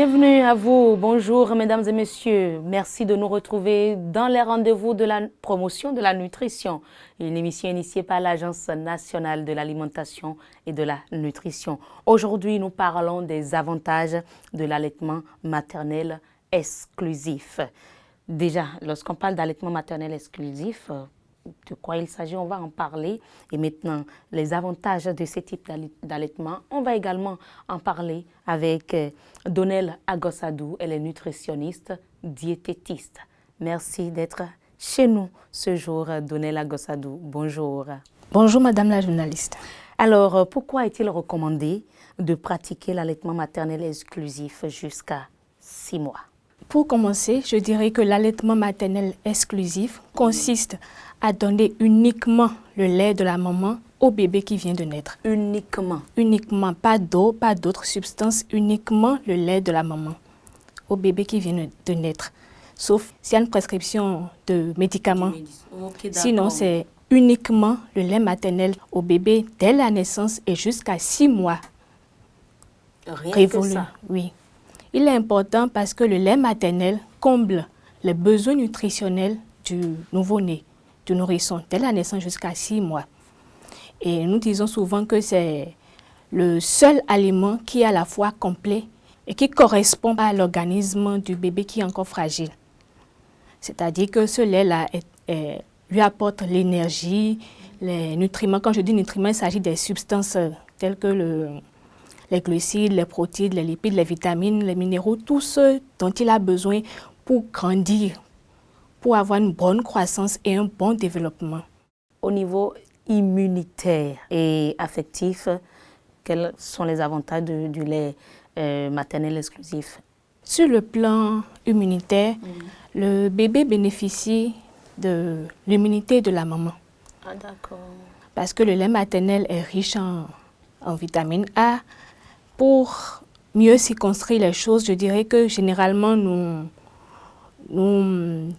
Bienvenue à vous, bonjour mesdames et messieurs, merci de nous retrouver dans les rendez-vous de la promotion de la nutrition, une émission initiée par l'Agence nationale de l'alimentation et de la nutrition. Aujourd'hui, nous parlons des avantages de l'allaitement maternel exclusif. Déjà, lorsqu'on parle d'allaitement maternel exclusif, de quoi il s'agit, on va en parler. Et maintenant, les avantages de ce type d'allaitement, on va également en parler avec Donnelle Agossadou, elle est nutritionniste, diététiste. Merci d'être chez nous ce jour, Donnelle Agossadou. Bonjour. Bonjour, madame la journaliste. Alors, pourquoi est-il recommandé de pratiquer l'allaitement maternel exclusif jusqu'à 6 mois? Pour commencer, je dirais que l'allaitement maternel exclusif consiste à donner uniquement le lait de la maman au bébé qui vient de naître. Uniquement? Uniquement, pas d'eau, pas d'autres substances, uniquement le lait de la maman au bébé qui vient de naître. Sauf s'il y a une prescription de médicaments. Okay, sinon, c'est uniquement le lait maternel au bébé dès la naissance et jusqu'à 6 mois. Rien que ça? Oui. Il est important parce que le lait maternel comble les besoins nutritionnels du nouveau-né, du nourrisson, dès la naissance jusqu'à 6 mois. Et nous disons souvent que c'est le seul aliment qui est à la fois complet et qui correspond à l'organisme du bébé qui est encore fragile. C'est-à-dire que ce lait-là lui apporte l'énergie, les nutriments. Quand je dis nutriments, il s'agit des substances telles que les glucides, les protéines, les lipides, les vitamines, les minéraux, tout ce dont il a besoin pour grandir, pour avoir une bonne croissance et un bon développement. Au niveau immunitaire et affectif, quels sont les avantages du lait maternel exclusif? Sur le plan immunitaire, le bébé bénéficie de l'immunité de la maman. Ah, d'accord. Parce que le lait maternel est riche en vitamine A. Pour mieux circonscrire les choses, je dirais que généralement, nous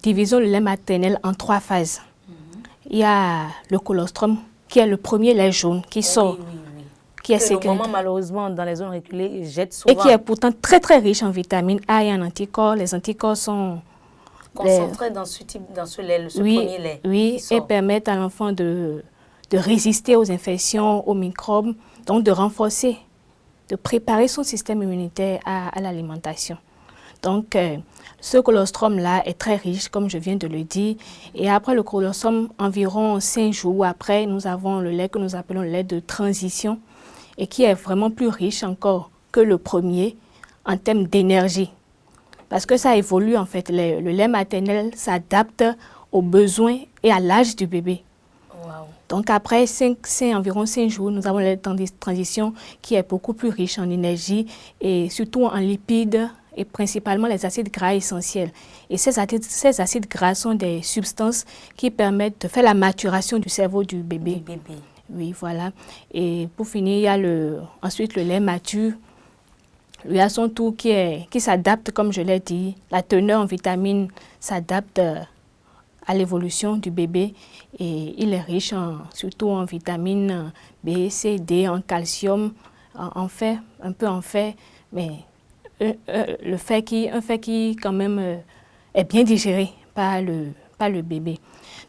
divisons le lait maternel en 3 phases. Il y a le colostrum, qui est le premier lait jaune qui sort, qui est sécrété. Le malheureusement, dans les zones reculées, jette souvent. Et qui est pourtant très très riche en vitamine A et en anticorps. Les anticorps sont concentrés dans ce lait, premier lait. Oui, et permettent à l'enfant de résister aux infections, aux microbes, donc de renforcer, de préparer son système immunitaire à l'alimentation. Donc, ce colostrum-là est très riche, comme je viens de le dire. Et après le colostrum, environ 5 jours après, nous avons le lait que nous appelons le lait de transition et qui est vraiment plus riche encore que le premier en termes d'énergie. Parce que ça évolue en fait. Le lait maternel s'adapte aux besoins et à l'âge du bébé. Wow. Donc après environ 5 jours, nous avons le lait de transition qui est beaucoup plus riche en énergie et surtout en lipides et principalement les acides gras essentiels. Et ces acides gras sont des substances qui permettent de faire la maturation du cerveau du bébé. Oui, voilà. Et pour finir, il y a ensuite le lait mature. Lui a son tour qui s'adapte, comme je l'ai dit. La teneur en vitamines s'adapte à l'évolution du bébé et il est riche surtout en vitamines B, C, D, en calcium, en fer, un peu en fer, mais un fer qui quand même est bien digéré par le bébé.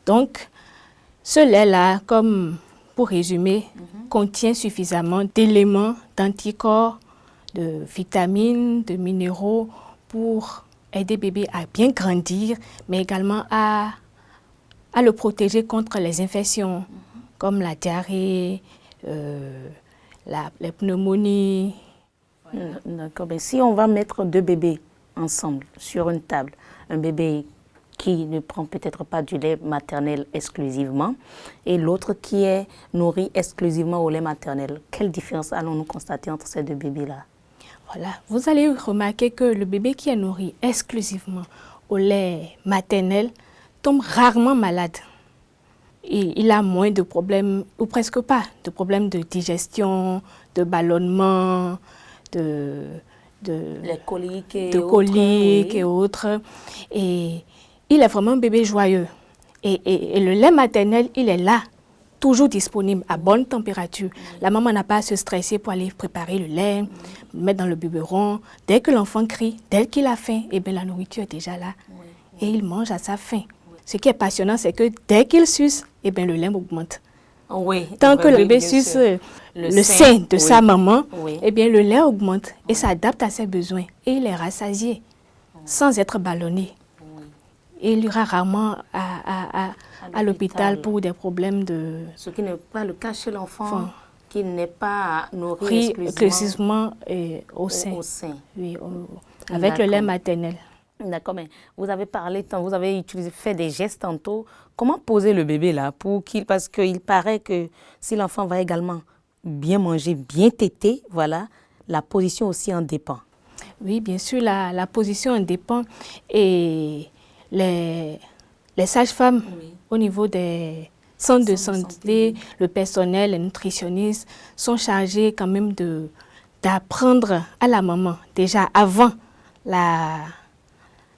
Donc, ce lait-là, comme pour résumer, contient suffisamment d'éléments, d'anticorps, de vitamines, de minéraux pour aider bébé à bien grandir, mais également à le protéger contre les infections comme la diarrhée, les pneumonies. D'accord. Ben, si on va mettre 2 bébés ensemble sur une table, un bébé qui ne prend peut-être pas du lait maternel exclusivement et l'autre qui est nourri exclusivement au lait maternel, quelle différence allons-nous constater entre ces 2 bébés-là? Voilà, vous allez remarquer que le bébé qui est nourri exclusivement au lait maternel tombe rarement malade. Et il a moins de problèmes, ou presque pas, de problèmes de digestion, de ballonnement, les coliques et autres. Et il est vraiment un bébé joyeux. Et le lait maternel, il est là toujours disponible à bonne température. La maman n'a pas à se stresser pour aller préparer le lait, le mettre dans le biberon. Dès que l'enfant crie, dès qu'il a faim, eh bien, la nourriture est déjà là. Et il mange à sa faim. Ce qui est passionnant, c'est que dès qu'il suce, eh bien, le lait augmente. Oui, Tant que le bébé suce le sein de sa maman, eh bien, le lait augmente et s'adapte à ses besoins. Et il est rassasié, sans être ballonné. Et il ira rarement à l'hôpital pour des problèmes de... Ce qui n'est pas le cas chez l'enfant, qui n'est pas nourri exclusivement au sein. Oui, avec le lait maternel. D'accord, mais vous avez parlé, vous avez fait des gestes tantôt. Comment poser le bébé là parce qu'il paraît que si l'enfant va également bien manger, bien téter, voilà, la position aussi en dépend. Oui, bien sûr, la position en dépend. Et les sages-femmes, au niveau des centres de santé, le personnel, les nutritionnistes sont chargés quand même d'apprendre à la maman, déjà avant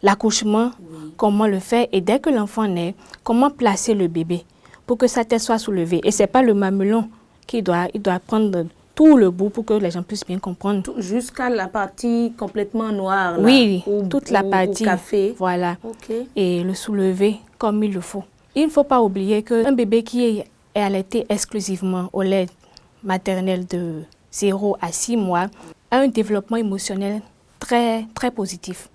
l'accouchement, comment le faire, et dès que l'enfant naît, comment placer le bébé pour que sa tête soit soulevée. Et ce n'est pas le mamelon il doit prendre tout le bout pour que les gens puissent bien comprendre. Jusqu'à la partie complètement noire, là, oui, toute la partie, café. Voilà, et le soulever comme il le faut. Il ne faut pas oublier qu'un bébé qui est allaité exclusivement au lait maternel de 0 à 6 mois a un développement émotionnel très, très positif.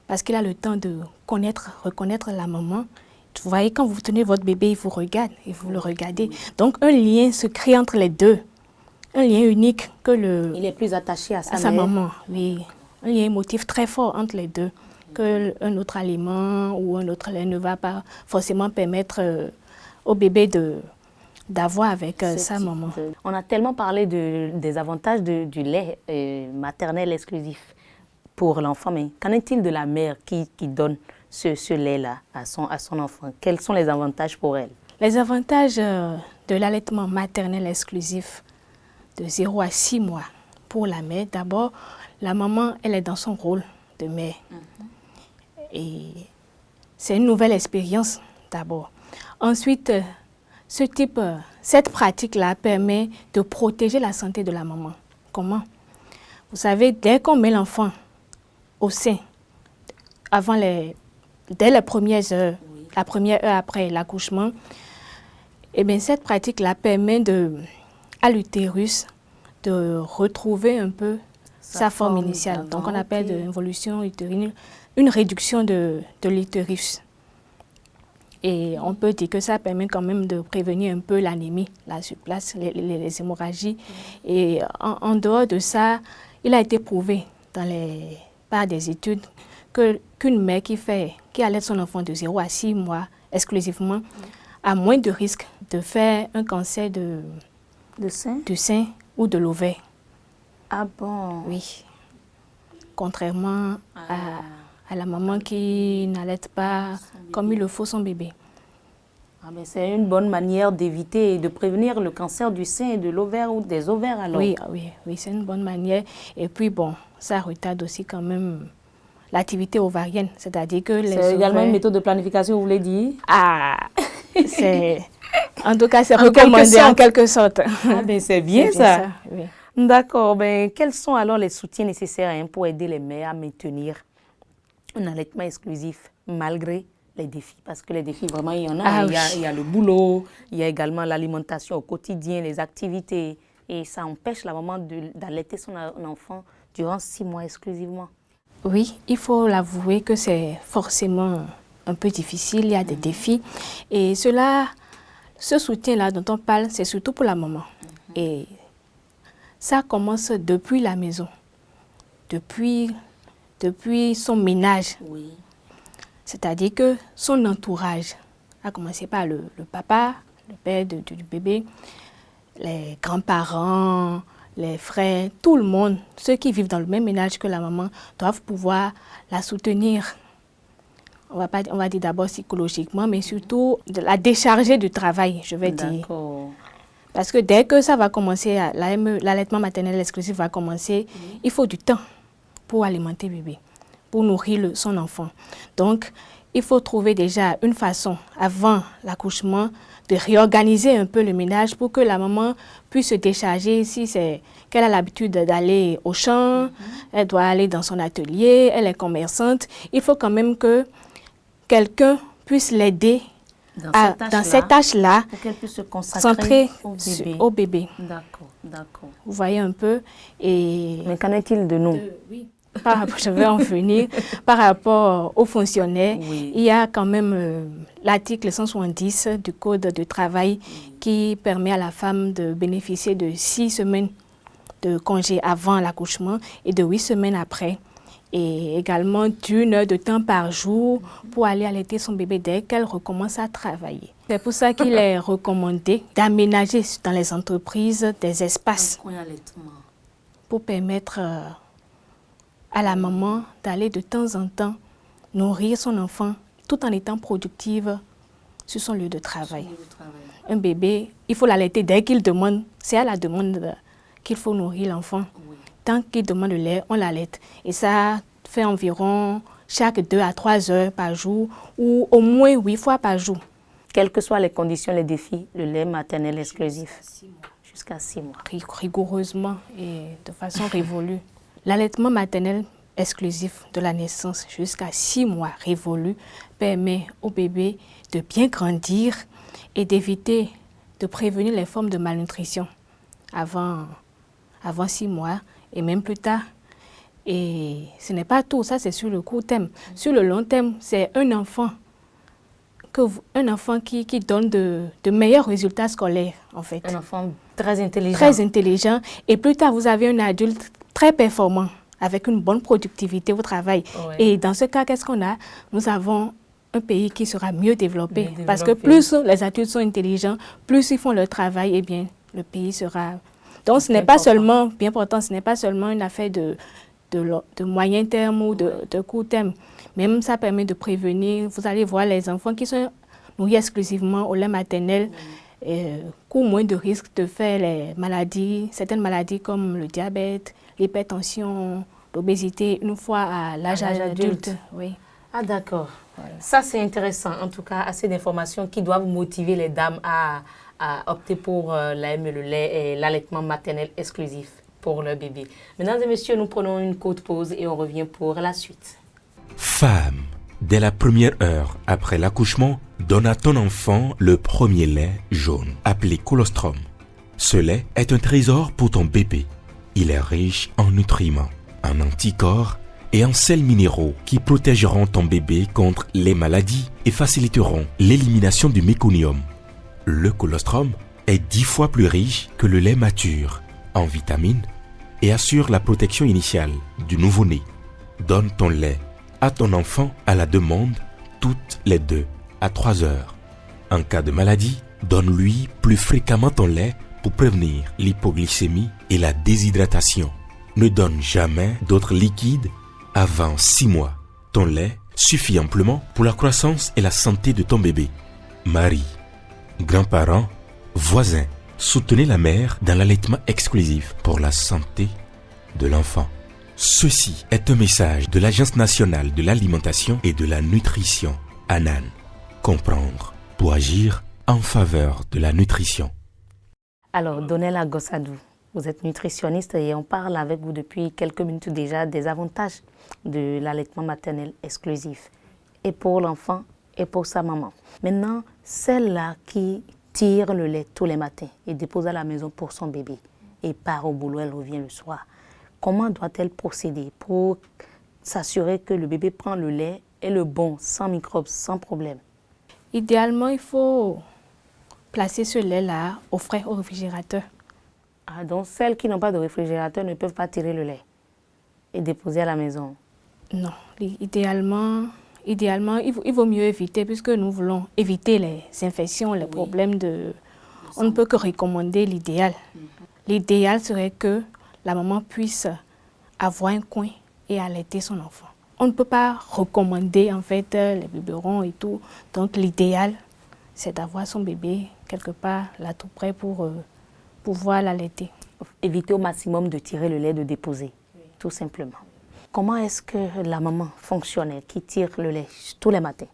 Parce qu'il a le temps de reconnaître la maman. Vous voyez, quand vous tenez votre bébé, il vous regarde et vous le regardez. Donc, un lien se crée entre les deux. Un lien unique que il est plus attaché à sa maman. Oui, un lien émotif très fort entre les deux. Qu'un autre aliment ou un autre lait ne va pas forcément permettre au bébé d'avoir avec sa maman. On a tellement parlé des avantages du lait maternel exclusif pour l'enfant, mais qu'en est-il de la mère qui donne ce lait-là à son enfant? Quels sont les avantages pour elle? Les avantages de l'allaitement maternel exclusif de 0 à 6 mois pour la mère. D'abord, la maman, elle est dans son rôle de mère. Et c'est une nouvelle expérience d'abord. Ensuite, cette pratique-là permet de protéger la santé de la maman. Comment? Vous savez, dès qu'on met l'enfant au sein, dès les premières heures, la première heure après l'accouchement, eh bien, cette pratique-là permet à l'utérus de retrouver un peu sa forme initiale. Donc, on appelle de l'involution utérine, une réduction de l'utérus. Et on peut dire que ça permet quand même de prévenir un peu l'anémie, la surplace, les hémorragies. Et en dehors de ça, il a été prouvé par des études qu'une mère qui allait son enfant de 0 à 6 mois exclusivement a moins de risques de faire un cancer du sein ou de l'ovaire. Ah bon? Oui. Contrairement à la maman qui n'allaite pas comme il le faut son bébé. Ah ben c'est une bonne manière d'éviter et de prévenir le cancer du sein et de l'ovaire ou des ovaires alors. Oui, c'est une bonne manière. Et puis bon, ça retarde aussi quand même l'activité ovarienne, c'est-à-dire que les c'est également une méthode de planification, vous voulez dire? En tout cas, c'est recommandé en quelque sorte. Ah ben c'est bien ça. Oui. D'accord. Ben, quels sont alors les soutiens nécessaires pour aider les mères à maintenir un allaitement exclusif malgré les défis? Parce que les défis, vraiment, il y en a. Il y a le boulot, il y a également l'alimentation au quotidien, les activités. Et ça empêche la maman d'allaiter son enfant durant 6 mois exclusivement. Oui, il faut l'avouer que c'est forcément un peu difficile, il y a des défis. Et ce soutien-là dont on parle, c'est surtout pour la maman. Et ça commence depuis la maison, depuis son ménage. Oui. C'est-à-dire que son entourage, à commencer par le papa, le père du bébé, les grands-parents, les frères, tout le monde, ceux qui vivent dans le même ménage que la maman, doivent pouvoir la soutenir. On va dire d'abord psychologiquement, mais surtout de la décharger du travail, je vais dire. Parce que dès que ça va commencer, l'allaitement maternel exclusif va commencer, il faut du temps pour alimenter le bébé, pour nourrir son enfant. Donc, il faut trouver déjà une façon, avant l'accouchement, de réorganiser un peu le ménage pour que la maman puisse se décharger si c'est qu'elle a l'habitude d'aller au champ, elle doit aller dans son atelier, elle est commerçante. Il faut quand même que quelqu'un puisse l'aider dans cette tâche-là, pour qu'elle puisse se consacrer au bébé. D'accord, d'accord. Vous voyez un peu. Et mais qu'en est-il de nous? Je vais en venir. Par rapport aux fonctionnaires, il y a quand même l'article 170 du Code du travail qui permet à la femme de bénéficier de 6 semaines de congé avant l'accouchement et de 8 semaines après. Et également d'1 heure de temps par jour pour aller allaiter son bébé dès qu'elle recommence à travailler. C'est pour ça qu'il est recommandé d'aménager dans les entreprises des espaces pour permettre à la maman d'aller de temps en temps nourrir son enfant tout en étant productive sur son lieu de travail. Un bébé, il faut l'allaiter dès qu'il demande, c'est à la demande qu'il faut nourrir l'enfant. Tant qu'il demande le lait, on l'allaite. Et ça fait environ chaque 2 à 3 heures par jour ou au moins 8 fois par jour. Quelles que soient les conditions, les défis, le lait maternel exclusif. Jusqu'à 6 mois. Rigoureusement et de façon révolue. L'allaitement maternel exclusif de la naissance jusqu'à 6 mois révolus permet au bébé de bien grandir et d'éviter de prévenir les formes de malnutrition avant 6 mois et même plus tard. Et ce n'est pas tout, ça c'est sur le court terme. Sur le long terme, c'est un enfant qui donne de meilleurs résultats scolaires en fait. Un enfant très intelligent. Très intelligent. Et plus tard, vous avez un adulte très performant avec une bonne productivité au travail. Et dans ce cas, qu'est-ce qu'on a? Nous avons un pays qui sera mieux développé. Parce que plus les adultes sont intelligents, plus ils font leur travail, eh bien, le pays sera... Donc, ce n'est pas seulement, bien important, ce n'est pas seulement une affaire de moyen terme ou de court terme. Même ça permet de prévenir. Vous allez voir les enfants qui sont nourris exclusivement au lait maternel, courent moins de risques de faire les maladies, certaines maladies comme le diabète, l'hypertension, l'obésité, une fois à l'âge adulte. Oui. Ah d'accord. Voilà. Ça c'est intéressant. En tout cas, assez d'informations qui doivent motiver les dames à opter pour l'AM, le lait et l'allaitement maternel exclusif pour leur bébé. Mesdames et messieurs, nous prenons une courte pause et on revient pour la suite. Femme, dès la première heure après l'accouchement, donne à ton enfant le premier lait jaune, appelé colostrum. Ce lait est un trésor pour ton bébé. Il est riche en nutriments, en anticorps et en sels minéraux qui protégeront ton bébé contre les maladies et faciliteront l'élimination du méconium. Le colostrum est 10 fois plus riche que le lait mature en vitamines et assure la protection initiale du nouveau-né. Donne ton lait à ton enfant à la demande toutes les 2 à 3 heures. En cas de maladie, donne-lui plus fréquemment ton lait pour prévenir l'hypoglycémie et la déshydratation. Ne donne jamais d'autres liquides avant 6 mois. Ton lait suffit amplement pour la croissance et la santé de ton bébé. Mari, grands-parents, voisins, soutenez la mère dans l'allaitement exclusif pour la santé de l'enfant. Ceci est un message de l'Agence nationale de l'alimentation et de la nutrition, ANAN. Comprendre pour agir en faveur de la nutrition. Alors, Donella Gossadou, vous êtes nutritionniste et on parle avec vous depuis quelques minutes déjà des avantages de l'allaitement maternel exclusif, et pour l'enfant et pour sa maman. Maintenant, celle-là qui tire le lait tous les matins et dépose à la maison pour son bébé et part au boulot, elle revient le soir. Comment doit-elle procéder pour s'assurer que le bébé prend le lait et le bon, sans microbes, sans problème? Idéalement, il faut placer ce lait-là au frais au réfrigérateur. Ah, donc celles qui n'ont pas de réfrigérateur ne peuvent pas tirer le lait et déposer à la maison? Non, idéalement, il vaut mieux éviter, puisque nous voulons éviter les infections, les problèmes de... On ne peut que recommander l'idéal. L'idéal serait que la maman puisse avoir un coin et allaiter son enfant. On ne peut pas recommander en fait les biberons et tout. Donc l'idéal, c'est d'avoir son bébé quelque part là tout près pour pouvoir l'allaiter. Éviter au maximum de tirer le lait, de déposer, tout simplement. Comment est-ce que la maman fonctionnelle qui tire le lait tous les matins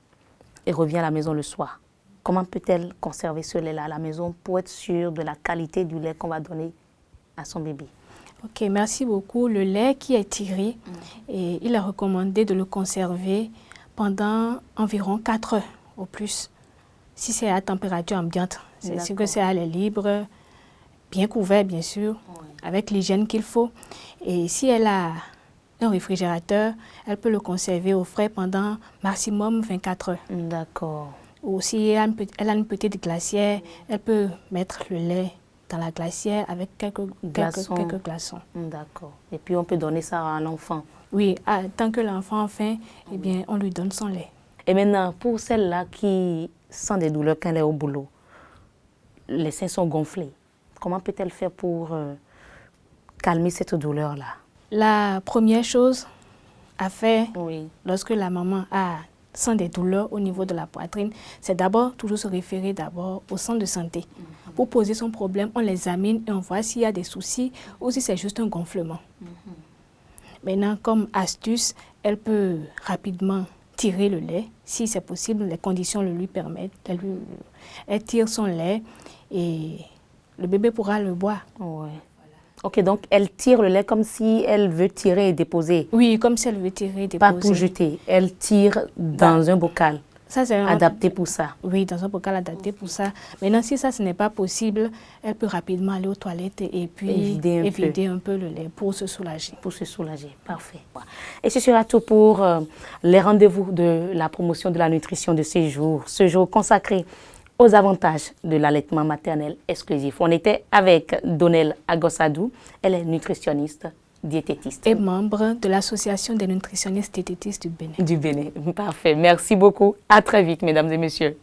et revient à la maison le soir. Comment peut-elle conserver ce lait-là à la maison pour être sûre de la qualité du lait qu'on va donner à son bébé? Ok, merci beaucoup. Le lait qui est tiré, et il est recommandé de le conserver pendant environ 4 heures au plus. Si c'est à température ambiante, c'est sûr que c'est à l'air libre, bien couvert bien sûr, avec l'hygiène qu'il faut. Et si elle a un réfrigérateur, elle peut le conserver au frais pendant maximum 24 heures. D'accord. Ou si elle a une petite glacière, elle peut mettre le lait dans la glacière avec quelques glaçons. D'accord. Et puis on peut donner ça à l'enfant. Oui, tant que l'enfant a faim, eh bien, on lui donne son lait. Et maintenant, pour celle-là qui sent des douleurs quand elle est au boulot, les seins sont gonflés, comment peut-elle faire pour calmer cette douleur-là? La première chose à faire Oui. lorsque la maman sent des douleurs au niveau de la poitrine, c'est d'abord toujours se référer d'abord au centre de santé. Pour poser son problème, on l'examine et on voit s'il y a des soucis ou si c'est juste un gonflement. Maintenant, comme astuce, elle peut rapidement tirer le lait, si c'est possible, les conditions le lui permettent. Elle tire son lait et le bébé pourra le boire. Ouais. Ok, donc elle tire le lait comme si elle veut tirer et déposer. Oui, comme si elle veut tirer et déposer. Pas pour jeter, elle tire dans un bocal ça, c'est adapté pour ça. Oui, dans un bocal adapté pour ça. Maintenant, si ça, ce n'est pas possible, elle peut rapidement aller aux toilettes et puis vider un peu le lait pour se soulager. Pour se soulager, parfait. Et ce sera tout pour les rendez-vous de la promotion de la nutrition de ces jours. Ce jour consacré aux avantages de l'allaitement maternel exclusif. On était avec Donnel Agossadou, elle est nutritionniste, diététiste. Et membre de l'Association des nutritionnistes diététistes du Bénin. Du Bénin, parfait. Merci beaucoup. À très vite, mesdames et messieurs.